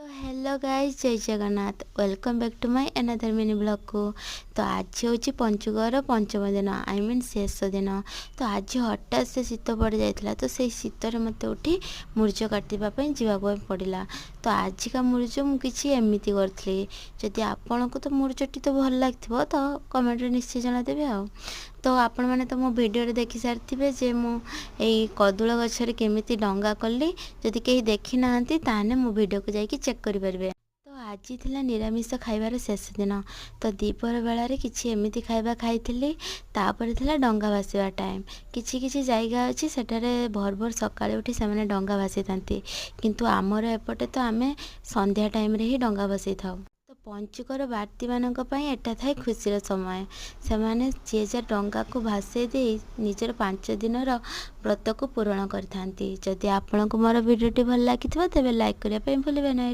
तो hello guys, जय Jagannath. Welcome back to my another mini blog को। तो आज हूँ पंचुकर पंचम दिन, आई मीन शेष दिन। तो आज हठात से शीत पड़ जाता, तो से शीतर मत उठी मुर्ज काटापी जावाक पड़ा। तो आजिका मुर्ज मुझे एमती करी। जदि आपण को तो मुर्जटी तो भल लगे तो कमेंट निश्चय जनादेवे। तो आपण मैंने तो मो वीडियो देखी सारी जे मु कदुल गचर केमी डंगा कली। जदि कहीं देखी ना ताने मो वीडियो को जाकि चेक करेंगे। तो आज थिला निरामिष खाइबार शेष दिन। तो दीपर बेलार किसी एमती खाइबा खाई तापर थिला डंगा भासीबा टाइम। किछि किछि जायगा अछि सेठारे भोर भोर सकाळे उठी से डंगा भासी थांती, किंतु आमर एपटे तो आमे संध्या टाइम रे ही डंगा भासी थाउ। तो पंचुकर बार्ती मानक पई एटा थाए खुशीर समय। से माने जे जे डंगा को भासे दे निजर 5 दिनर व्रत को पूरण करथांती। जदि आपनको मोर वीडियोटी भल लागिथिबा तेबे लाइक करिया पई भूलिबे नै।